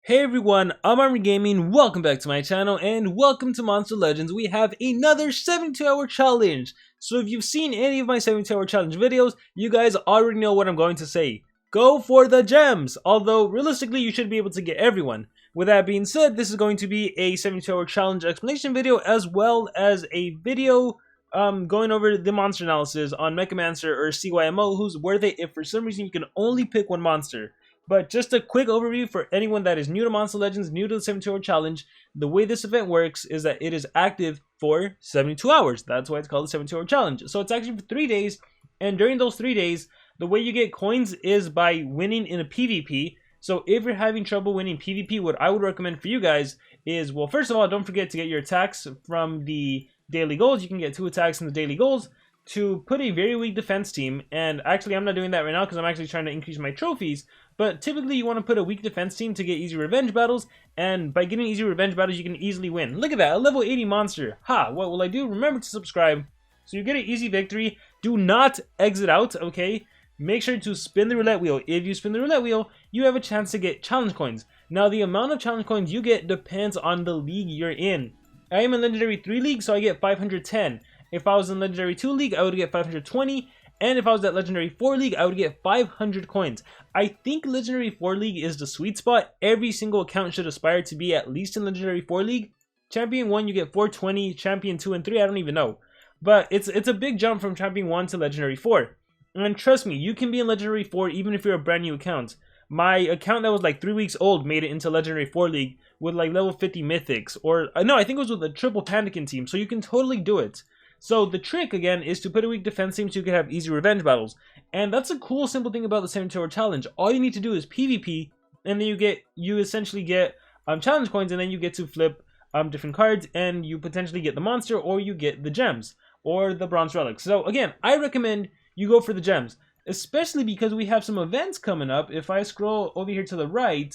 Hey everyone, I'm Army Gaming, welcome back to my channel, and welcome to Monster Legends. We have another 72-hour challenge. So if you've seen any of my 72-hour challenge videos, you guys already know what I'm going to say. Go for the gems! Although, realistically, you should be able to get everyone. With that being said, this is going to be a 72-hour challenge explanation video, as well as a video going over the monster analysis on Mechamancer or C.Y.M.O, who's worth it if for some reason you can only pick one monster. But just a quick overview for anyone that is new to Monster Legends, new to the 72-hour challenge. The way this event works is that it is active for 72 hours. That's why it's called the 72-hour challenge. So it's actually for 3 days, and during those 3 days, the way you get coins is by winning in a PvP. So if you're having trouble winning PvP, what I would recommend for you guys is, well, first of all, don't forget to get your attacks from the daily goals. You can get 2 attacks in the daily goals to put a very weak defense team. And actually, I'm not doing that right now because I'm actually trying to increase my trophies. But typically, you want to put a weak defense team to get easy revenge battles, and by getting easy revenge battles, you can easily win. Look at that, a level 80 monster. Ha, what will I do? Remember to subscribe, so you get an easy victory. Do not exit out, okay? Make sure to spin the roulette wheel. If you spin the roulette wheel, you have a chance to get challenge coins. Now, the amount of challenge coins you get depends on the league you're in. I am in Legendary 3 League, so I get 510. If I was in Legendary 2 League, I would get 520. And if I was at Legendary 4 League, I would get 500 coins. I think Legendary 4 League is the sweet spot. Every single account should aspire to be at least in Legendary 4 League. Champion 1, you get 420. Champion 2 and 3, I don't even know. But it's a big jump from Champion 1 to Legendary 4. And trust me, you can be in Legendary 4 even if you're a brand new account. My account that was like 3 weeks old made it into Legendary 4 League with like level 50 mythics. Or, no, I think it was with a triple Pandakin team. So you can totally do it. So the trick, again, is to put a weak defense team so you can have easy revenge battles. And that's a cool, simple thing about the 72-hour challenge. All you need to do is PvP, and then you essentially get challenge coins, and then you get to flip different cards, and you potentially get the monster, or you get the gems, or the bronze relics. So again, I recommend you go for the gems, especially because we have some events coming up. If I scroll over here to the right,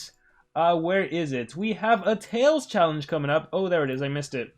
where is it? We have a Tails challenge coming up. Oh, there it is. I missed it.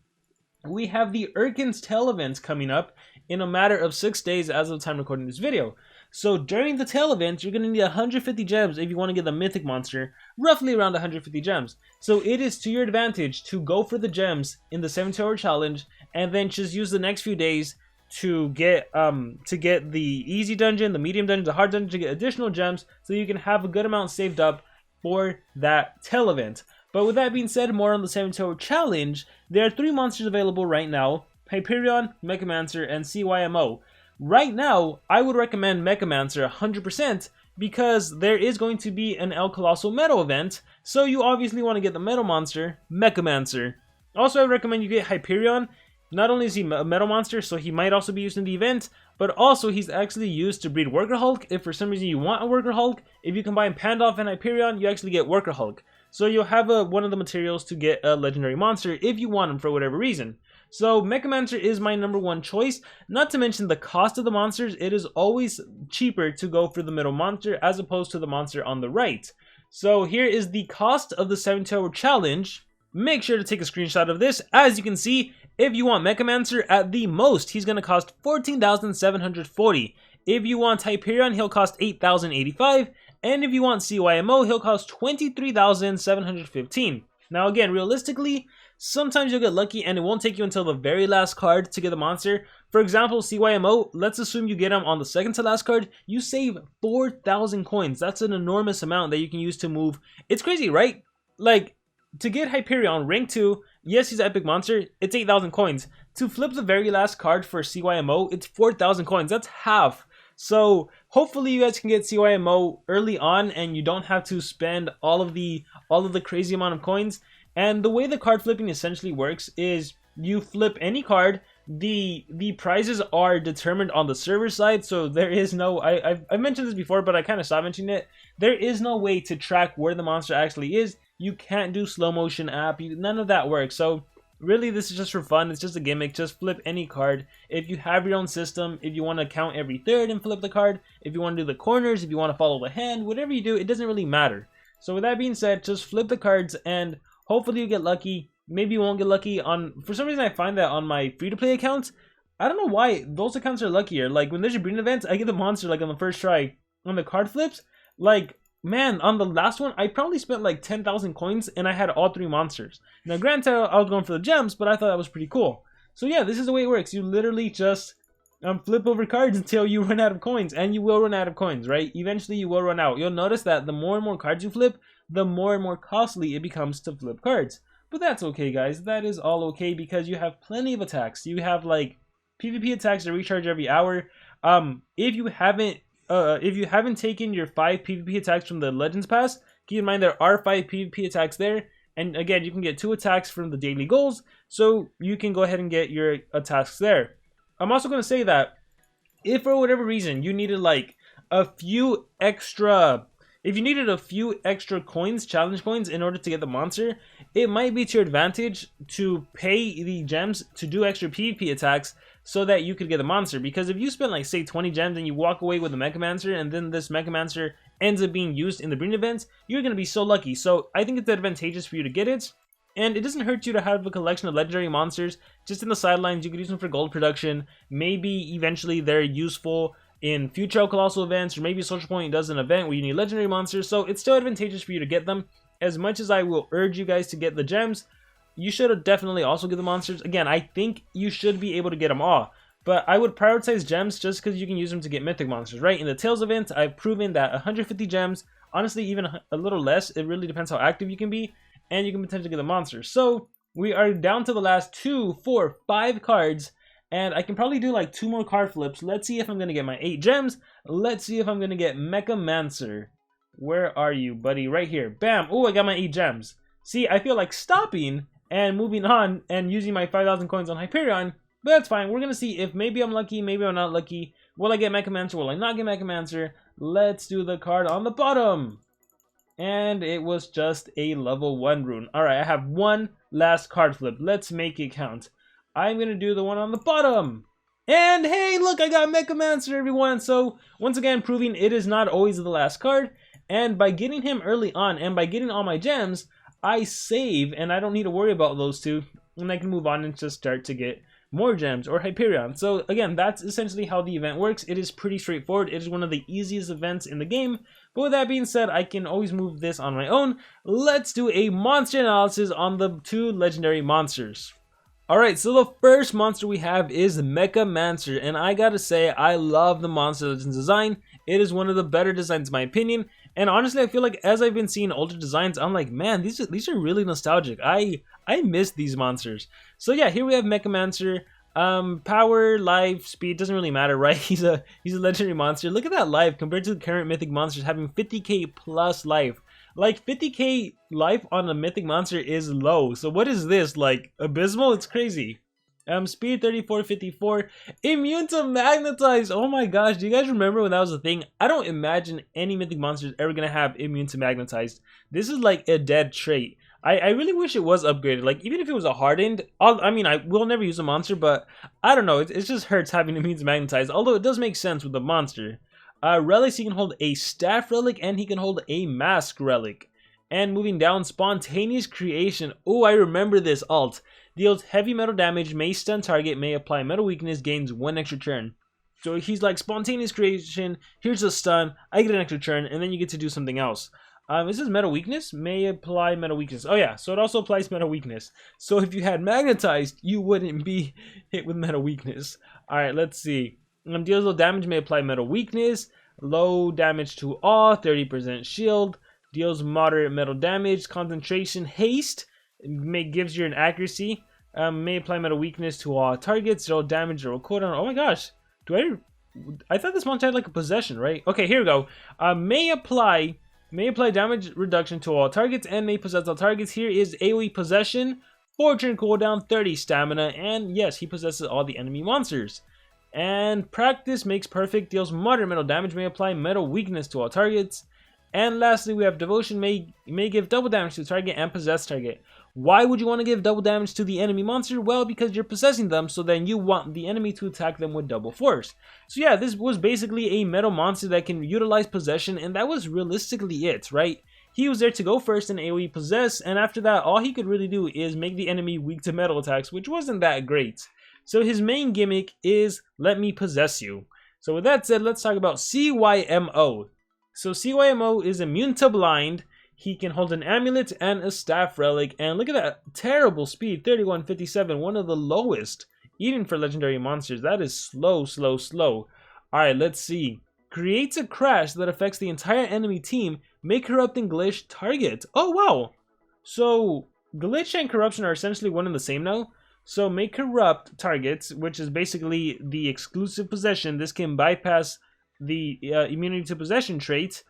We have the Urkin's Tail events coming up in a matter of 6 days as of the time recording this video. So during the Tail event, you're going to need 150 gems if you want to get the mythic monster, roughly around 150 gems. So it is to your advantage to go for the gems in the 72-hour challenge, and then just use the next few days to get the easy dungeon, the medium dungeon, the hard dungeon, to get additional gems so you can have a good amount saved up for that Tail event. But with that being said, more on the 72-hour challenge, there are 3 monsters available right now: Hyperion, Mechamancer, and C.Y.M.O. Right now, I would recommend Mechamancer 100% because there is going to be an El Colossal Meadow event, so you obviously want to get the Meadow monster, Mechamancer. Also, I would recommend you get Hyperion. Not only is he a Meadow monster, so he might also be used in the event, but also he's actually used to breed Worker Hulk. If for some reason you want a Worker Hulk, if you combine Pandolf and Hyperion, you actually get Worker Hulk. So you'll have one of the materials to get a legendary monster if you want him for whatever reason. So Mechamancer is my #1 choice. Not to mention the cost of the monsters. It is always cheaper to go for the middle monster as opposed to the monster on the right. So here is the cost of the 72-hour challenge. Make sure to take a screenshot of this. As you can see, if you want Mechamancer, at the most, he's going to cost 14,740. If you want Hyperion, he'll cost 8,085. And if you want C.Y.M.O, he'll cost 23,715. Now again, realistically, sometimes you'll get lucky and it won't take you until the very last card to get the monster. For example, C.Y.M.O, let's assume you get him on the second to last card, you save 4,000 coins. That's an enormous amount that you can use to move. It's crazy, right? Like, to get Hyperion rank 2, yes, he's an epic monster, it's 8,000 coins. To flip the very last card for C.Y.M.O, it's 4,000 coins. That's half. So hopefully you guys can get C.Y.M.O early on and you don't have to spend all of the crazy amount of coins. And the way the card flipping essentially works is you flip any card. The prizes are determined on the server side, so there is no, I've mentioned this before, but I kind of stopped mentioning it. There is no way to track where the monster actually is. You can't do slow motion app, none of that works. So really, this is just for fun. It's just a gimmick. Just flip any card. If you have your own system, if you want to count every third and flip the card, if you want to do the corners, if you want to follow the hand, whatever you do, it doesn't really matter. So with that being said, just flip the cards and hopefully you get lucky. Maybe you won't get lucky for some reason I find that on my free-to-play accounts, I don't know why, those accounts are luckier. Like when there's a breeding event, I get the monster like on the first try. On the card flips, like man, on the last one, I probably spent like 10,000 coins and I had all 3 monsters. Now, granted, I was going for the gems, but I thought that was pretty cool. So yeah, this is the way it works. You literally just flip over cards until you run out of coins, and you will run out of coins, right? Eventually, you will run out. You'll notice that the more and more cards you flip, the more and more costly it becomes to flip cards. But that's okay, guys. That is all okay because you have plenty of attacks. You have like PvP attacks that recharge every hour. If you haven't taken your 5 PvP attacks from the Legends Pass, keep in mind there are 5 PvP attacks there. And again, you can get 2 attacks from the daily goals, so you can go ahead and get your attacks there. I'm also going to say that if for whatever reason you needed like a few extra, if you needed a few extra coins, challenge coins, in order to get the monster, it might be to your advantage to pay the gems to do extra PvP attacks so that you could get the monster. Because if you spend like say 20 gems and you walk away with a Mechamancer, and then this Mechamancer ends up being used in the breeding events, you're going to be so lucky. So I think it's advantageous for you to get it. And it doesn't hurt you to have a collection of legendary monsters just in the sidelines. You could use them for gold production. Maybe eventually they're useful in future colossal events, or maybe SocialPoint does an event where you need legendary monsters. So it's still advantageous for you to get them. As much as I will urge you guys to get the gems, you should definitely also get the monsters. Again, I think you should be able to get them all. But I would prioritize gems just because you can use them to get mythic monsters, right? In the Tails event, I've proven that 150 gems, honestly even a little less, it really depends how active you can be, and you can potentially get the monsters. So we are down to the last 2, 4, 5 cards, and I can probably do like 2 more card flips. Let's see if I'm going to get my 8 gems. Let's see if I'm going to get Mechamancer. Where are you, buddy? Right here. Bam! Oh, I got my 8 gems. See, I feel like stopping and moving on and using my 5,000 coins on Hyperion, but that's fine. We're going to see if maybe I'm lucky, maybe I'm not lucky. Will I get Mechamancer? Will I not get Mechamancer? Let's do the card on the bottom. And it was just a level 1 rune. Alright, I have 1 last card flip. Let's make it count. I'm going to do the one on the bottom. And hey, look, I got Mechamancer, everyone. So, once again, proving it is not always the last card. And by getting him early on, and by getting all my gems, I save, and I don't need to worry about those 2. And I can move on and just start to get more gems or Hyperion. So again, that's essentially how the event works. It is pretty straightforward. It is one of the easiest events in the game. But with that being said, I can always move this on my own. Let's do a monster analysis on the 2 legendary monsters. Alright, so the first monster we have is Mechamancer, and I gotta say, I love the Monster Legends design. It is one of the better designs in my opinion, and honestly, I feel like as I've been seeing older designs, I'm like, man, these are really nostalgic. I miss these monsters. So yeah, here we have Mechamancer. Power, life, speed, doesn't really matter, right? He's a legendary monster. Look at that life compared to the current mythic monsters having 50k plus life. Like 50k life on a mythic monster is low. So what is this, like abysmal? It's crazy. Speed 3454, immune to magnetize. Oh my gosh, do you guys remember when that was a thing? I don't imagine any mythic monster is ever gonna have immune to magnetized. This is like a dead trait. I really wish it was upgraded. Like even if it was a hardened, I mean, I will never use a monster, but I don't know, it just hurts having immune to magnetize. Although it does make sense with the monster. Relics, he can hold a staff relic and he can hold a mask relic. And moving down, spontaneous creation. Oh, I remember this alt. Deals heavy metal damage, may stun target, may apply metal weakness, gains 1 extra turn. So he's like spontaneous creation, here's a stun, I get an extra turn, and then you get to do something else. This is metal weakness, may apply metal weakness. Oh yeah, so it also applies metal weakness. So if you had magnetized, you wouldn't be hit with metal weakness. Alright, let's see. Deals low damage, may apply metal weakness, low damage to all, 30% shield, deals moderate metal damage, concentration, haste, gives you an accuracy, may apply metal weakness to all targets, 0 damage, 0 cooldown. Oh my gosh, I thought this monster had like a possession, right? Okay, here we go. May apply damage reduction to all targets and may possess all targets. Here is AoE possession, 4 turn cooldown, 30 stamina, and yes, he possesses all the enemy monsters. And practice makes perfect, deals moderate metal damage, may apply metal weakness to all targets. And lastly, we have devotion, may give double damage to target and possess target. Why would you want to give double damage to the enemy monster? Well, because you're possessing them, so then you want the enemy to attack them with double force. So yeah, this was basically a metal monster that can utilize possession, and that was realistically it, right? He was there to go first in AoE possess, and after that, all he could really do is make the enemy weak to metal attacks, which wasn't that great. So his main gimmick is, let me possess you. So with that said, let's talk about C.Y.M.O. So C.Y.M.O is immune to blind. He can hold an amulet and a staff relic. And look at that terrible speed, 3157, one of the lowest, even for legendary monsters. That is slow, slow, slow. Alright, let's see. Creates a crash that affects the entire enemy team. May corrupt and glitch target. Oh, wow. So, glitch and corruption are essentially one and the same now. So, may corrupt targets, which is basically the exclusive possession. This can bypass the immunity to possession trait.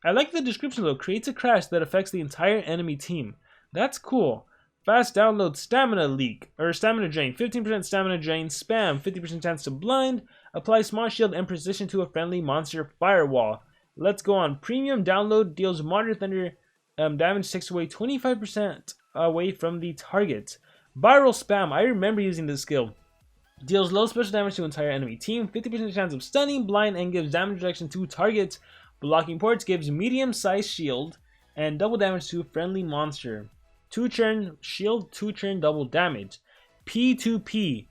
I like the description though. Creates a crash that affects the entire enemy team. That's cool. Fast download stamina leak, or stamina drain. 15% stamina drain, spam, 50% chance to blind. Apply small shield and precision to a friendly monster firewall. Let's go on. Premium download deals moderate thunder damage, takes away 25% away from the target. Viral spam. I remember using this skill. Deals low special damage to entire enemy team. 50% chance of stunning, blind, and gives damage reduction to targets. Blocking ports gives medium-sized shield and double damage to friendly monster. 2-turn shield, 2-turn double damage. P2P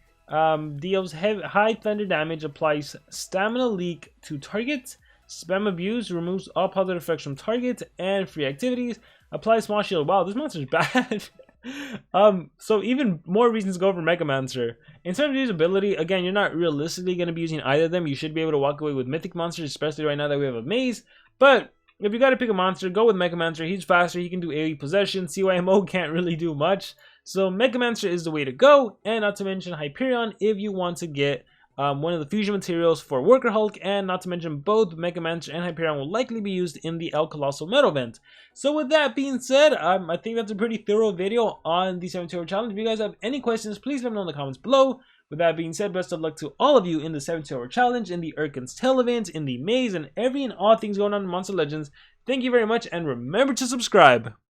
deals high thunder damage, applies stamina leak to target. Spam abuse removes all positive effects from target and free activities. Applies small shield. Wow, this monster's bad. So even more reasons to go for Mechamancer. In terms of usability, again, you're not realistically going to be using either of them. You should be able to walk away with mythic monsters, especially right now that we have a maze. But if you got to pick a monster, go with Mechamancer. He's faster, he can do AoE possession. C.Y.M.O can't really do much, so Mechamancer is the way to go. And not to mention Hyperion if you want to get one of the fusion materials for Worker Hulk, and not to mention both Mechamancer and Hyperion will likely be used in the El Colossal Metal event. So with that being said, I think that's a pretty thorough video on the 72-hour challenge. If you guys have any questions, please let me know in the comments below. With that being said, best of luck to all of you in the 72-hour challenge, in the Urkin's Tale event, in the maze, and every and all things going on in Monster Legends. Thank you very much, and remember to subscribe.